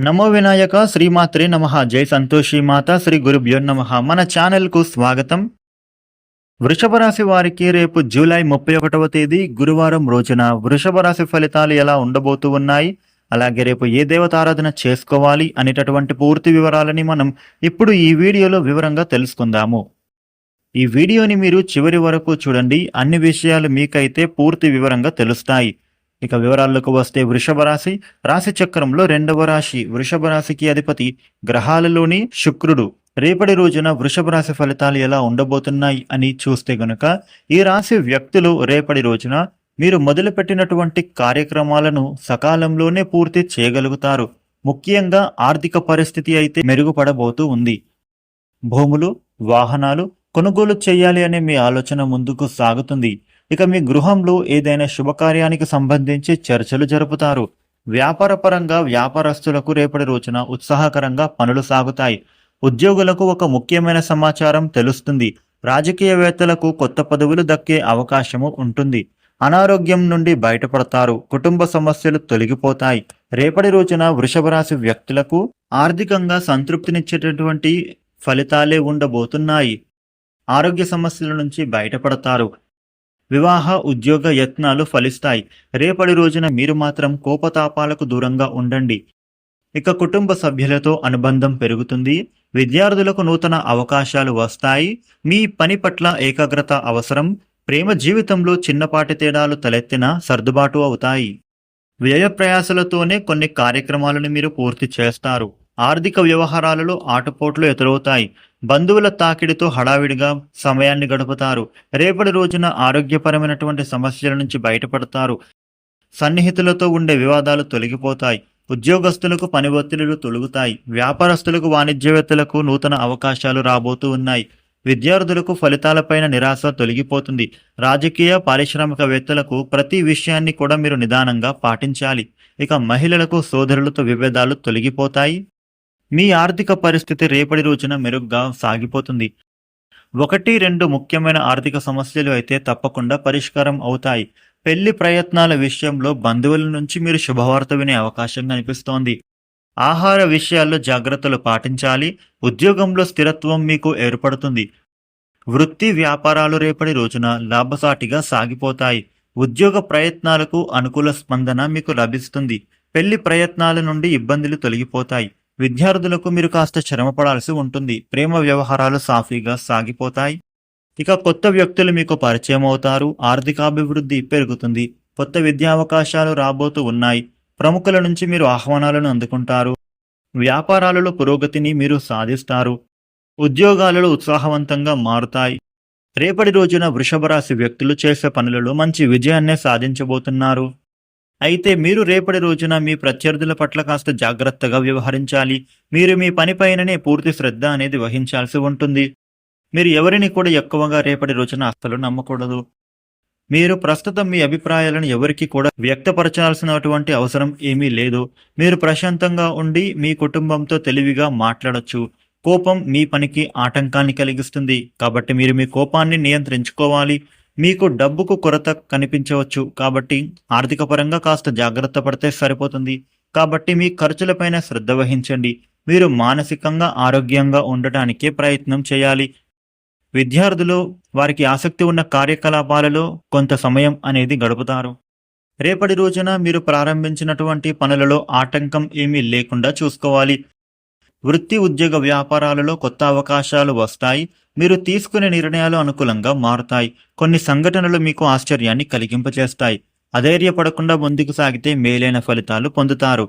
నమో వినాయక శ్రీమాత్రే నమః. జై సంతోషి మాత శ్రీ గురుభ్యో నమః. మన ఛానల్కు స్వాగతం. వృషభ రాశి వారికి రేపు జూలై 31వ తేదీ గురువారం రోజున వృషభ రాశి ఫలితాలు ఎలా ఉండబోతూ ఉన్నాయి, అలాగే రేపు ఏ దేవతారాధన చేసుకోవాలి అనేటటువంటి పూర్తి వివరాలని మనం ఇప్పుడు ఈ వీడియోలో వివరంగా తెలుసుకుందాము. ఈ వీడియోని మీరు చివరి వరకు చూడండి, అన్ని విషయాలు మీకైతే పూర్తి వివరంగా తెలుస్తాయి. ఇక వివరాల్లోకి వస్తే వృషభ రాశి రాశి చక్రంలో రెండవ రాశి. వృషభ రాశికి అధిపతి గ్రహాలలోని శుక్రుడు. రేపటి రోజున వృషభ రాశి ఫలితాలు ఎలా ఉండబోతున్నాయి అని చూస్తే గనుక, ఈ రాశి వ్యక్తులు రేపటి రోజున మీరు మొదలుపెట్టినటువంటి కార్యక్రమాలను సకాలంలోనే పూర్తి చేయగలుగుతారు. ముఖ్యంగా ఆర్థిక పరిస్థితి అయితే మెరుగుపడబోతూ ఉంది. భూములు, వాహనాలు కొనుగోలు చేయాలి అనే మీ ఆలోచన ముందుకు సాగుతుంది. ఇక మీ గృహంలో ఏదైనా శుభకార్యానికి సంబంధించి చర్చలు జరుపుతారు. వ్యాపారపరంగా వ్యాపారస్తులకు రేపటి రోజున ఉత్సాహకరంగా పనులు సాగుతాయి. ఉద్యోగులకు ఒక ముఖ్యమైన సమాచారం తెలుస్తుంది. రాజకీయవేత్తలకు కొత్త పదవులు దక్కే అవకాశము ఉంటుంది. అనారోగ్యం నుండి బయటపడతారు. కుటుంబ సమస్యలు తొలగిపోతాయి. రేపటి రోజున వృషభ రాశి వ్యక్తులకు ఆర్థికంగా సంతృప్తినిచ్చేటటువంటి ఫలితాలే ఉండబోతున్నాయి. ఆరోగ్య సమస్యల నుంచి బయటపడతారు. వివాహ ఉద్యోగ యత్నాలు ఫలిస్తాయి. రేపటి రోజున మీరు మాత్రం కోపతాపాలకు దూరంగా ఉండండి. ఇక కుటుంబ సభ్యులతో అనుబంధం పెరుగుతుంది. విద్యార్థులకు నూతన అవకాశాలు వస్తాయి. మీ పని పట్ల ఏకాగ్రత అవసరం. ప్రేమ జీవితంలో చిన్నపాటి తేడాలు తలెత్తినా సర్దుబాటు అవుతాయి. వ్యయ ప్రయాసలతోనే కొన్ని కార్యక్రమాలను మీరు పూర్తి చేస్తారు. ఆర్థిక వ్యవహారాలలో ఆటుపోట్లు ఎదురవుతాయి. బంధువుల తాకిడితో హడావిడిగా సమయాన్ని గడుపుతారు. రేపటి రోజున ఆరోగ్యపరమైనటువంటి సమస్యల నుంచి బయటపడతారు. సన్నిహితులతో ఉండే వివాదాలు తొలగిపోతాయి. ఉద్యోగస్తులకు పని ఒత్తిళ్లు తొలగుతాయి. వ్యాపారస్తులకు, వాణిజ్యవేత్తలకు నూతన అవకాశాలు రాబోతూ ఉన్నాయి. విద్యార్థులకు ఫలితాలపైన నిరాశ తొలగిపోతుంది. రాజకీయ పారిశ్రామికవేత్తలకు ప్రతి విషయాన్ని కూడా మీరు నిదానంగా పాటించాలి. ఇక మహిళలకు, సోదరులతో విభేదాలు తొలగిపోతాయి. మీ ఆర్థిక పరిస్థితి రేపటి రోజున మెరుగ్గా సాగిపోతుంది. 1-2 ముఖ్యమైన ఆర్థిక సమస్యలు అయితే తప్పకుండా పరిష్కారం అవుతాయి. పెళ్లి ప్రయత్నాల విషయంలో బంధువుల నుంచి మీరు శుభవార్త వినే అవకాశం కనిపిస్తోంది. ఆహార విషయాల్లో జాగ్రత్తలు పాటించాలి. ఉద్యోగంలో స్థిరత్వం మీకు ఏర్పడుతుంది. వృత్తి వ్యాపారాలు రేపటి రోజున లాభసాటిగా సాగిపోతాయి. ఉద్యోగ ప్రయత్నాలకు అనుకూల స్పందన మీకు లభిస్తుంది. పెళ్లి ప్రయత్నాల నుండి ఇబ్బందులు తొలగిపోతాయి. విద్యార్థులకు మీరు కాస్త శ్రమపడాల్సి ఉంటుంది. ప్రేమ వ్యవహారాలు సాఫీగా సాగిపోతాయి. ఇక కొత్త వ్యక్తులు మీకు పరిచయం అవుతారు. ఆర్థికాభివృద్ధి పెరుగుతుంది. కొత్త విద్యావకాశాలు రాబోతూ ఉన్నాయి. ప్రముఖుల నుంచి మీరు ఆహ్వానాలను అందుకుంటారు. వ్యాపారాలలో పురోగతిని మీరు సాధిస్తారు. ఉద్యోగాలలో ఉత్సాహవంతంగా మారుతాయి. రేపటి రోజున వృషభ రాశి వ్యక్తులు చేసే పనులలో మంచి విజయాన్నే సాధించబోతున్నారు. అయితే మీరు రేపటి రోజున మీ ప్రత్యర్థుల పట్ల కాస్త జాగ్రత్తగా వ్యవహరించాలి. మీరు మీ పనిపైననే పూర్తి శ్రద్ధ అనేది వహించాల్సి ఉంటుంది. మీరు ఎవరిని కూడా ఎక్కువగా రేపటి రోజున అస్సలు నమ్మకూడదు. మీరు ప్రస్తుతం మీ అభిప్రాయాలను ఎవరికి కూడా వ్యక్తపరచాల్సినటువంటి అవసరం ఏమీ లేదు. మీరు ప్రశాంతంగా ఉండి మీ కుటుంబంతో తెలివిగా మాట్లాడొచ్చు. కోపం మీ పనికి ఆటంకాన్ని కలిగిస్తుంది. కాబట్టి మీరు మీ కోపాన్ని నియంత్రించుకోవాలి. మీకు డబ్బుకు కొరత కనిపించవచ్చు. కాబట్టి ఆర్థిక పరంగా కాస్త జాగ్రత్త పడితే సరిపోతుంది. కాబట్టి మీ ఖర్చులపైన శ్రద్ధ వహించండి. మీరు మానసికంగా ఆరోగ్యంగా ఉండటానికే ప్రయత్నం చేయాలి. విద్యార్థులు వారికి ఆసక్తి ఉన్న కార్యకలాపాలలో కొంత సమయం అనేది గడుపుతారు. రేపటి రోజున మీరు ప్రారంభించినటువంటి పనులలో ఆటంకం ఏమీ లేకుండా చూసుకోవాలి. వృత్తి, ఉద్యోగ వ్యాపారాలలో కొత్త అవకాశాలు వస్తాయి. మీరు తీసుకునే నిర్ణయాలు అనుకూలంగా మారుతాయి. కొన్ని సంఘటనలు మీకు ఆశ్చర్యాన్ని కలిగింపచేస్తాయి. అధైర్యపడకుండా ముందుకు సాగితే మేలైన ఫలితాలు పొందుతారు.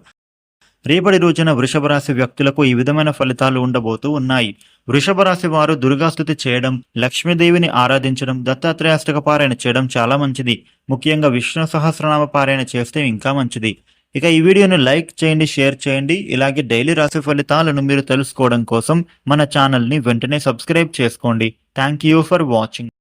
రేపటి రోజున వృషభ రాశి వ్యక్తులకు ఈ విధమైన ఫలితాలు ఉండబోతూ ఉన్నాయి. వృషభ రాశి వారు దుర్గాస్తుతి చేయడం, లక్ష్మీదేవిని ఆరాధించడం, దత్తాత్రేయాష్టక పారాయణ చేయడం చాలా మంచిది. ముఖ్యంగా విష్ణు సహస్రనామ పారాయణ చేస్తే ఇంకా మంచిది. ఇక ఈ వీడియోను లైక్ చేయండి, షేర్ చేయండి. ఇలాగే డైలీ రాశి ఫలితాలను మీరు తెలుసుకోవడం కోసం మన ఛానల్ని వెంటనే సబ్స్క్రైబ్ చేసుకోండి. Thank you for watching.